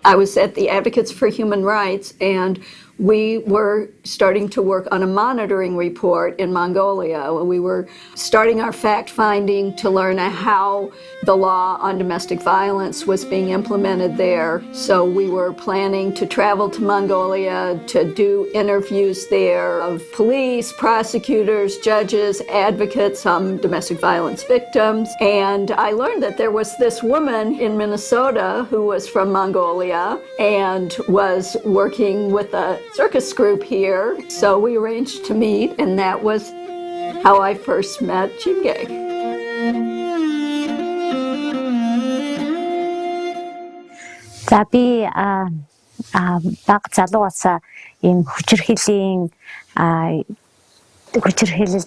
I was at the Advocates for Human Rights, and we were starting to work on a monitoring report in Mongolia. We were starting our fact-finding to learn how the law on domestic violence was being implemented there. So we were planning to travel to Mongolia to do interviews there of police, prosecutors, judges, advocates, domestic violence victims. And I learned that there was this woman in Minnesota who was from Mongolia and was working with a circus group here. So we arranged to meet, and that was how I first met Jingay. За би баг залуугаас ийм хүчирхийлэлд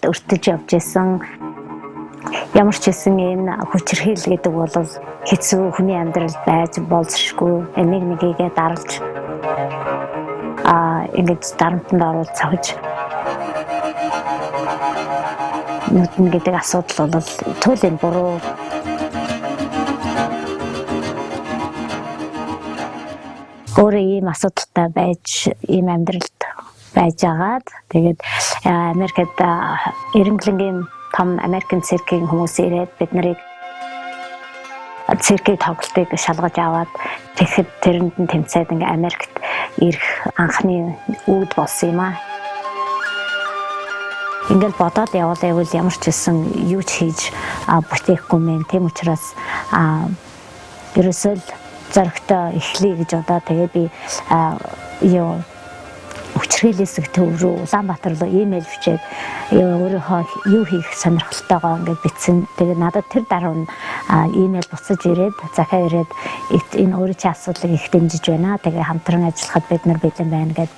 өртөж явж исэн. Ямар ч гэсэн энэ хүчирхийлэл гэдэг бол хэцүү хүний амьдралд байж болзошгүй. Нэг нэгийгээ даралж ингэж дарамтанд оруулж цавж нүдэн гэдэг асуудал бол туйлын буруу. Өөрөө ийм асуудалтай байж ийм амьдралд байж агаад тэгээд Америкт эренглэнгийн том Америкийн циркийн хүмүүс ирээд бид нарыг циркийн тоглолтыг шалгаж аваад тэгэхэд тэрэнд нь тэмцээд ингээ Америкт ирэх анхны үүд болсон юм аа. Ингээл бодоод явбал ямар ч гэсэн юу ч хийж бүтээхгүй мэн. Тийм учраас ерөөсөө зоригтой эхлэе гэж одоо тэгээ би хүчирхийлэлсэх төв рүү Улаанбаатар руу имэйл бичээд өөрийнхөө юу хийх сонирхолтойгоо ингээд бичсэн. Тэгээ надад тэр дараа нь имэйл буцаж ирээд захаа ирээд энэ өөрөө чи асуудлыг их дэмжиж байна. Тэгээ хамтран ажиллахад бид нар бэлэн байна гэдэг.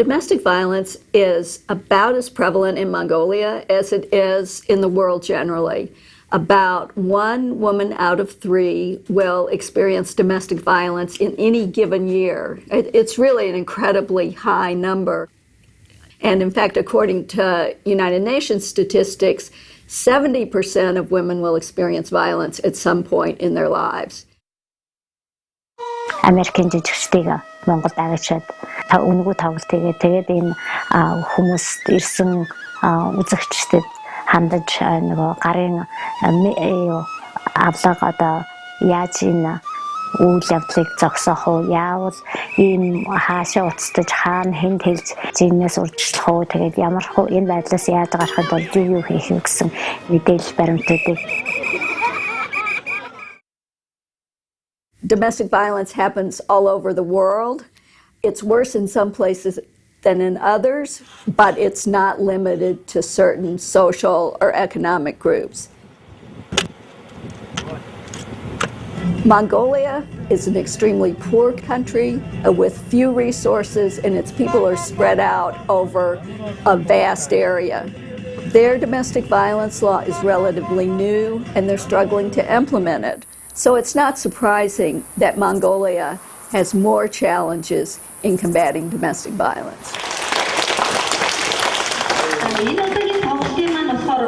Domestic violence is about as prevalent in Mongolia as it is in the world generally. About 1 woman out of 3 will experience domestic violence in any given year. It's really an incredibly high number. And in fact, according to United Nations statistics, 70% of women will experience violence at some point in their lives. Америкийн жижигчдийг Монголд авчиад өнгөө тоглолтыг тэгээд энэ хүмүүст ирсэн үзэгчдэд хандаж нөгөө гарын авлага одоо яаж энэ үйл явдлыг зогсоох уу, яавал ийм хаашаа уцтаж хаана хэнд хэлж зинээс урьдчилах уу, тэгээд ямар хөө энэ байдлаас яаж гарахад бол юу хийх вэ гэсэн мэдээлэл баримтуудыг. Domestic violence happens all over the world. It's worse in some places than in others, but it's not limited to certain social or economic groups. Mongolia is an extremely poor country with few resources, and its people are spread out over a vast area. Their domestic violence law is relatively new, and they're struggling to implement it. So it's not surprising that Mongolia has more challenges in combating domestic violence. Энэ удаагийн тоглолтын маань болохоор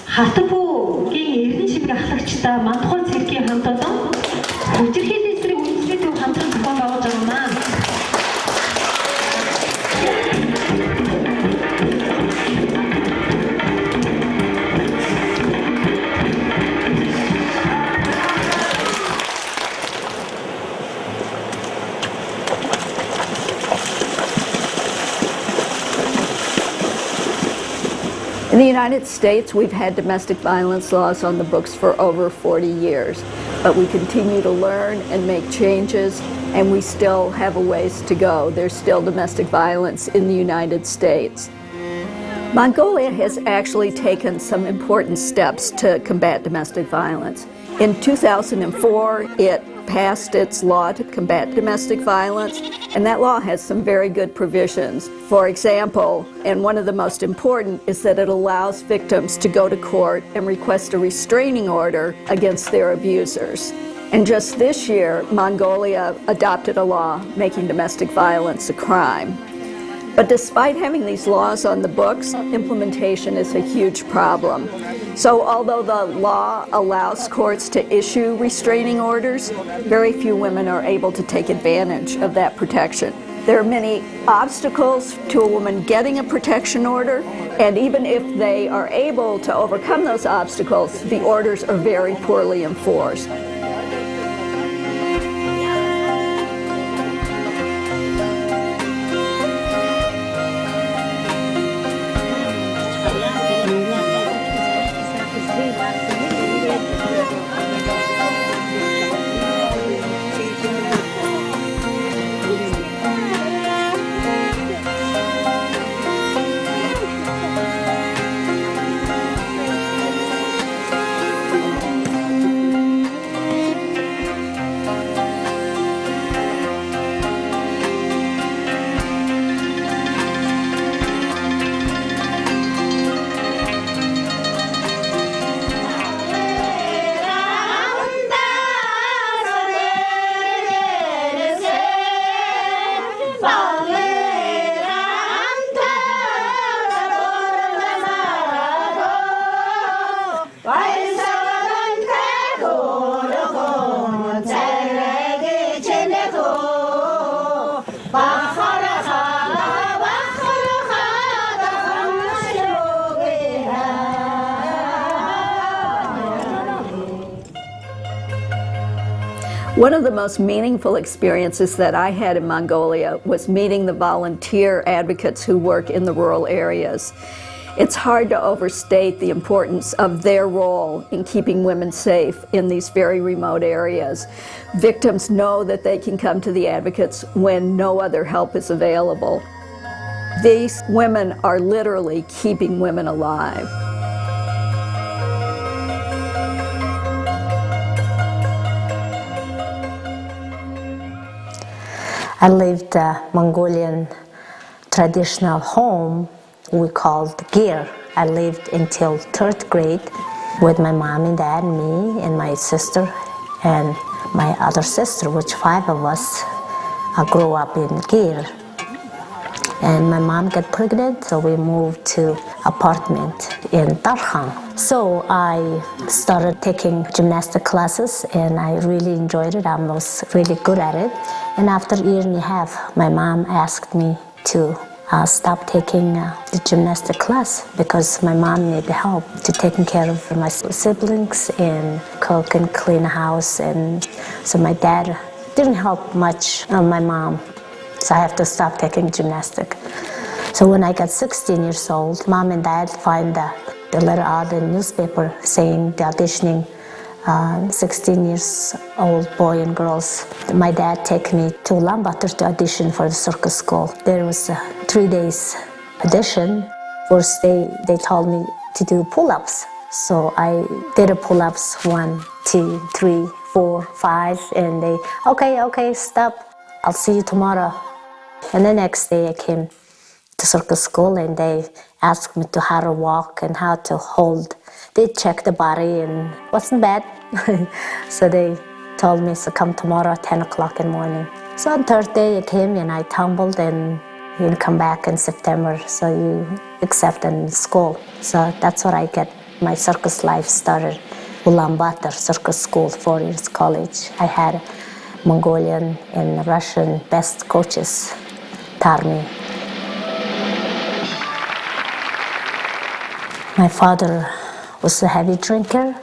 хатбуугийн эрдэнэ шимэг ахлагчдаа Мандухайн цэргийн хамт олон хүчирхийлэл эсрэг үндэслэлийг хамтран зохион байгуулж байгаа маань. In the United States, we've had domestic violence laws on the books for over 40 years, but we continue to learn and make changes, and we still have a ways to go. There's still domestic violence in the United States. Mongolia has actually taken some important steps to combat domestic violence. In 2004, it passed its law to combat domestic violence, and that law has some very good provisions. For example, and one of the most important, is that it allows victims to go to court and request a restraining order against their abusers. And just this year, Mongolia adopted a law making domestic violence a crime. But despite having these laws on the books, implementation is a huge problem. So although the law allows courts to issue restraining orders, very few women are able to take advantage of that protection. There are many obstacles to a woman getting a protection order, and even if they are able to overcome those obstacles, the orders are very poorly enforced. One of the most meaningful experiences that I had in Mongolia was meeting the volunteer advocates who work in the rural areas. It's hard to overstate the importance of their role in keeping women safe in these very remote areas. Victims know that they can come to the advocates when no other help is available. These women are literally keeping women alive. I lived a Mongolian traditional home we called Gir. I lived until 3rd grade with my mom and dad, me and my sister and my other sister, which 5 of us grew up in Gir. And my mom got pregnant, so we moved to apartment in Tarkhang. So I started taking gymnastic classes, and I really enjoyed it. I was really good at it. And after a year and a half, my mom asked me to stop taking the gymnastic class because my mom needed help to taking care of my siblings and cook and clean the house. And so my dad didn't help much on my mom. So I have to stop taking gymnastic. So when I got 16 years old, mom and dad find the letter out in the newspaper saying the auditioning 16 years old boy and girls. My dad take me to Ulaanbaatar to audition for the circus school. There was a 3 days audition. First day they told me to do pull-ups. So I did a pull-ups 1, 2, 3, 4, 5, and they, okay, stop. I'll see you tomorrow. And the next day I came to circus school and they asked me to how to walk and how to hold. They checked the body and wasn't bad. So they told me, so come tomorrow at 10 o'clock in the morning. So on 3rd day I came and I tumbled and you come back in September. So you accept in school. So that's what I get. My circus life started. Ulaanbaatar Circus School, 4 years college. I had Mongolian and Russian best coaches taught me. My father was a heavy drinker,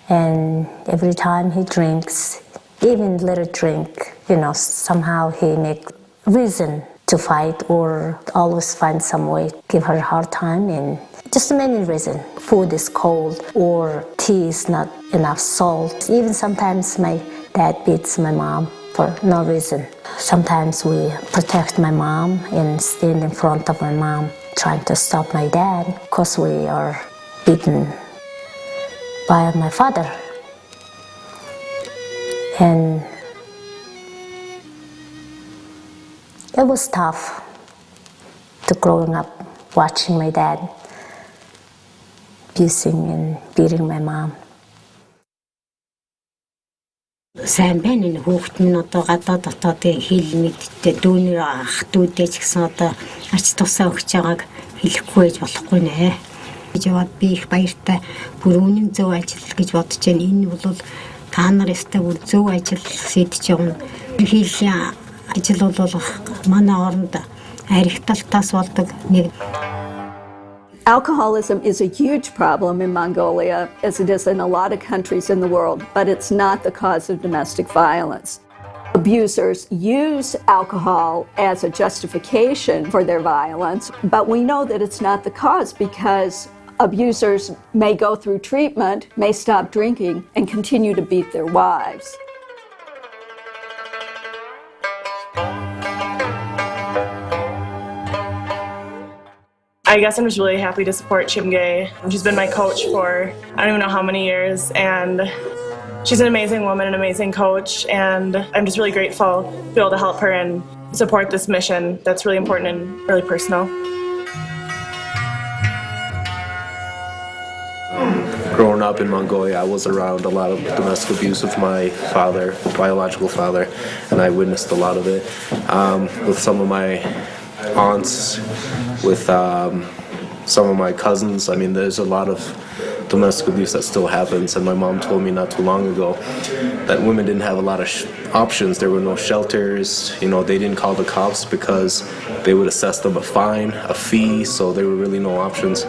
and every time he drinks, even little drink, somehow he make reason to fight or always find some way, give her a hard time, and just many reasons. Food is cold or tea is not enough salt. Even sometimes my dad beats my mom for no reason. Sometimes we protect my mom and stand in front of my mom trying to stop my dad because we are beaten by my father. And it was tough to growing up watching my dad abusing and beating my mom. сайн байна энэ хүүхэд минь одоо гадаа дотоодын хэл мэдтэй дүүнэр ах дүүдээ ч гэсэн одоо ач тусаа өгч байгааг хэлэхгүй байж болохгүй нэ. гэж яваад би их баяртай бүр үнэн зөв ажил гэж бодож байна. Энэ бол та нар ястай бүр зөв ажил хийдэж явна. Хийлийн ажил бол манай оронд аригталтаас болдог нэг. Alcoholism is a huge problem in Mongolia, as it is in a lot of countries in the world, but it's not the cause of domestic violence. Abusers use alcohol as a justification for their violence, but we know that it's not the cause because abusers may go through treatment, may stop drinking, and continue to beat their wives. I guess I'm just really happy to support Chimge. She's been my coach for I don't even know how many years, and she's an amazing woman, an amazing coach, and I'm just really grateful to be able to help her and support this mission that's really important and really personal. Growing up in Mongolia, I was around a lot of domestic abuse with my father, biological father, and I witnessed a lot of it with some of my aunts, with some of my cousins. I mean, there's a lot of domestic abuse that still happens, and my mom told me not too long ago that women didn't have a lot of options. There were no shelters, you know, they didn't call the cops because they would assess them a fine, a fee, so there were really no options.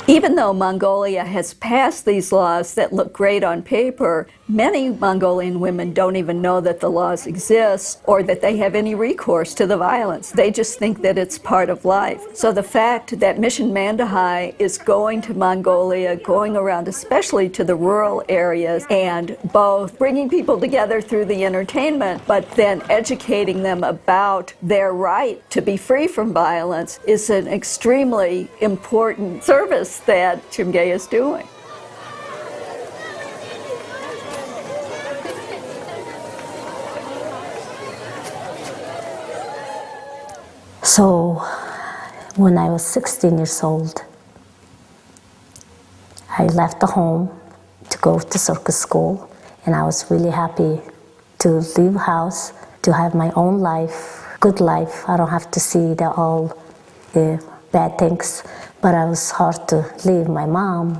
Even though Mongolia has passed these laws that look great on paper, many Mongolian women don't even know that the laws exist or that they have any recourse to the violence. They just think that it's part of life. So the fact that Mission Mandahai is going to Mongolia, going around especially to the rural areas, and both bringing people together through the entertainment, but then educating them about their right to be free from violence is an extremely important service that Chimge is doing. So when I was 16 years old, I left the home to go to circus school, and I was really happy to leave house, to have my own life, good life. I don't have to see all the bad things, but I was hard to leave my mom.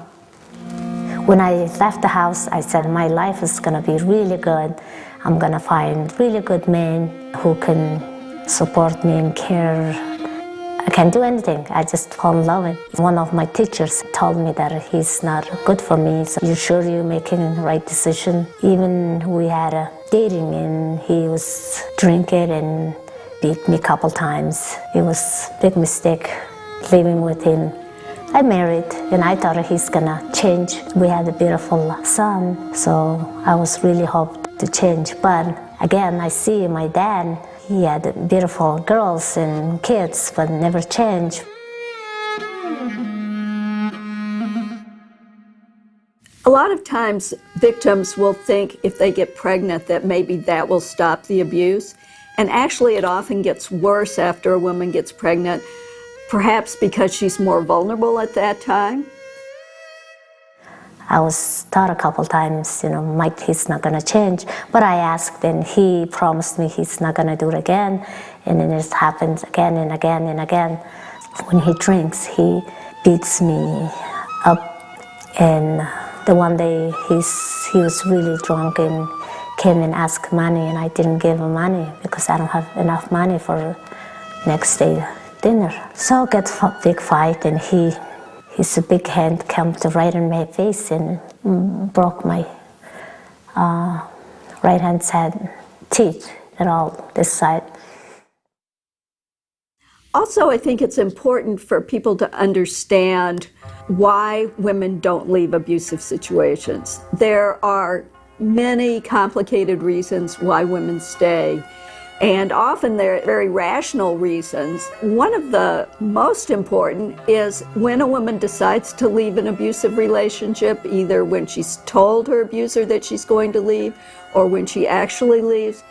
When I left the house, I said my life is gonna be really good. I'm gonna find really good men who can support me and care. I can't do anything. I just fall in love with him. One of my teachers told me that he's not good for me. So you sure you're making the right decision? Even we had a dating and he was drinking and beat me a couple times. It was a big mistake living with him. I married and I thought he's gonna change. We had a beautiful son, so I was really hoped to change. But again, I see my dad, he had beautiful girls and kids, but never changed. A lot of times victims will think if they get pregnant that maybe that will stop the abuse. And actually it often gets worse after a woman gets pregnant, perhaps because she's more vulnerable at that time. I was taught a couple times, Mike, he's not gonna change. But I asked and he promised me he's not gonna do it again. And then it happens again and again and again. When he drinks, he beats me up. And the one day he was really drunk and came and asked money, and I didn't give him money because I don't have enough money for next day dinner. So get a big fight, and his big hand came to right in my face and broke my right hand side teeth and all this side. Also, I think it's important for people to understand why women don't leave abusive situations. There are many complicated reasons why women stay, and often they're very rational reasons. One of the most important is when a woman decides to leave an abusive relationship, either when she's told her abuser that she's going to leave or when she actually leaves,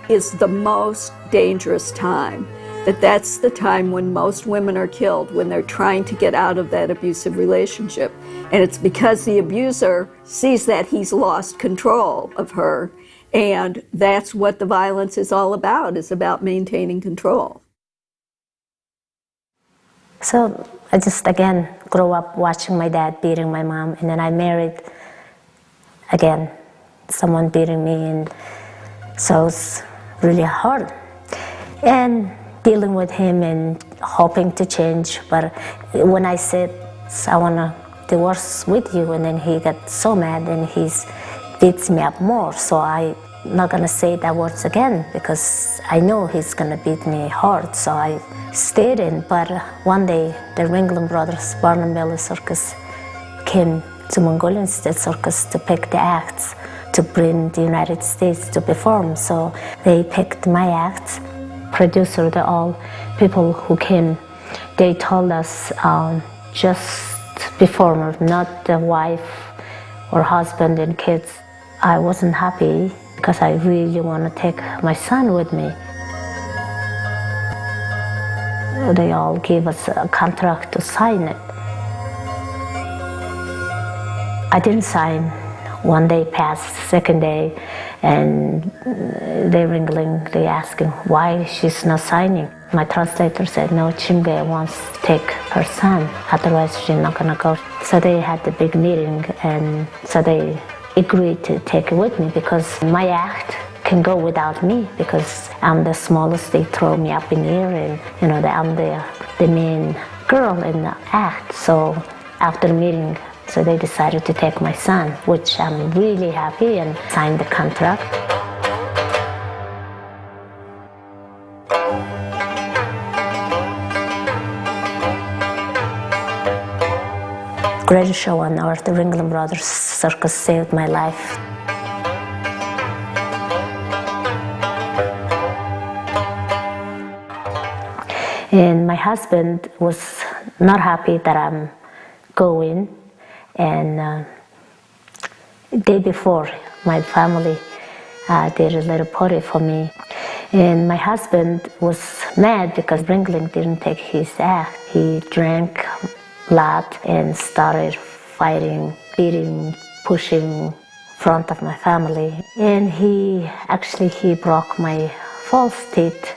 is the most dangerous time. That's the time when most women are killed, when they're trying to get out of that abusive relationship. And it's because the abuser sees that he's lost control of her, and that's what the violence is all about, is about maintaining control. So I just, again, grew up watching my dad beating my mom, and then I married, again, someone beating me, and so it's really hard. And dealing with him and hoping to change, but when I said, I want to divorce with you, and then he got so mad and he beats me up more, so I'm not going to say that words again because I know he's going to beat me hard, so I stayed in. But one day, the Ringling Brothers, Barnum Bailey Circus, came to Mongolian State Circus to pick the acts to bring the United States to perform, so they picked my acts. Producer, all people who came, they told us just performer, not the wife or husband and kids. I wasn't happy because I really want to take my son with me. They all gave us a contract to sign it. I didn't sign. One day passed, second day, and they asking why she's not signing. My translator said, no, Chimge wants to take her son, otherwise she's not gonna go. So they had the big meeting, and so they agreed to take it with me because my act can go without me because I'm the smallest. They throw me up in the air, and I'm the main girl in the act. So after the meeting, so they decided to take my son, which I'm really happy, and signed the contract. Greatest show on earth, the Ringling Brothers Circus Saved My Life. And my husband was not happy that I'm going. And day before, my family did a little party for me. And my husband was mad because Ringling didn't take his act. He drank a lot and started fighting, beating, pushing in front of my family. And he broke my false teeth.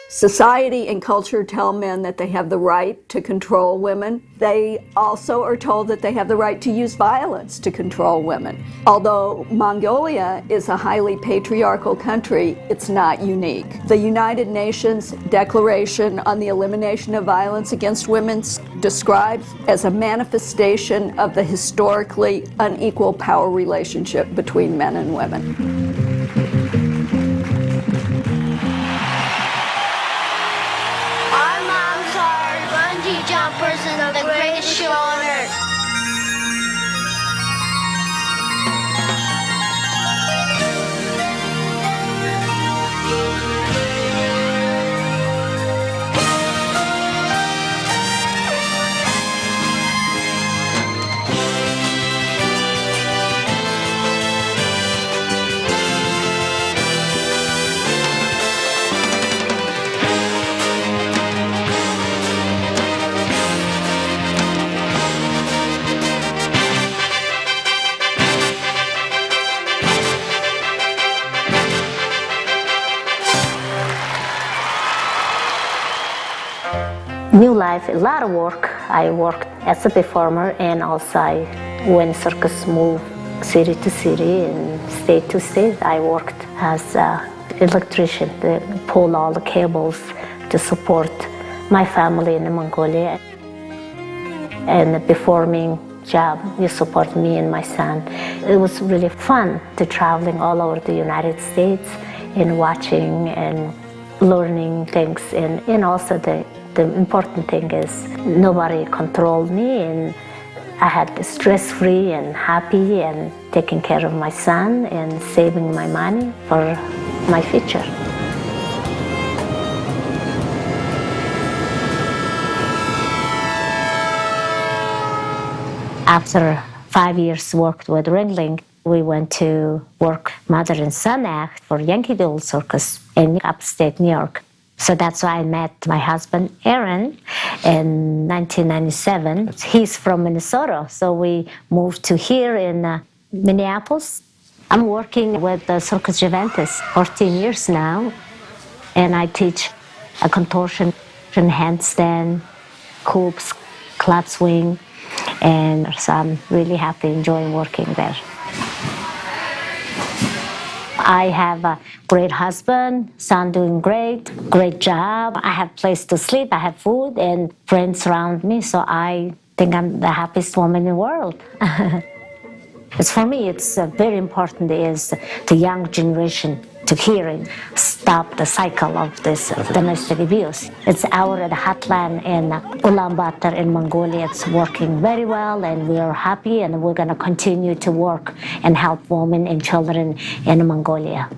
Society and culture tell men that they have the right to control women. They also are told that they have the right to use violence to control women. Although Mongolia is a highly patriarchal country, it's not unique. The United Nations Declaration on the Elimination of Violence Against Women describes as a manifestation of the historically unequal power relationship between men and women. Jumpers and the greatest show on earth. New life, a lot of work. I worked as a performer, and also when circus moved city to city and state to state, I worked as an electrician to pull all the cables to support my family in Mongolia. And the performing job, you support me and my son. It was really fun to traveling all over the United States and watching and learning things, and also the important thing is nobody controlled me, and I had stress-free and happy and taking care of my son and saving my money for my future. After 5 years worked with Ringling, We went to work mother and son act for Yankee Doodle Circus in upstate New York. So that's why I met my husband, Aaron, in 1997. He's from Minnesota, so we moved to here in Minneapolis. I'm working with the Circus Juventus 14 years now, and I teach a contortion, handstand, coops, club swing, and so I'm really happy, enjoying working there. I have a great husband, son doing great job. I have place to sleep, I have food and friends around me, so I think I'm the happiest woman in the world. For me, it's very important is the young generation to hear and stop the cycle of this domestic abuse. It's our hotline in Ulaanbaatar in Mongolia. It's working very well, and we are happy, and we're going to continue to work and help women and children in Mongolia.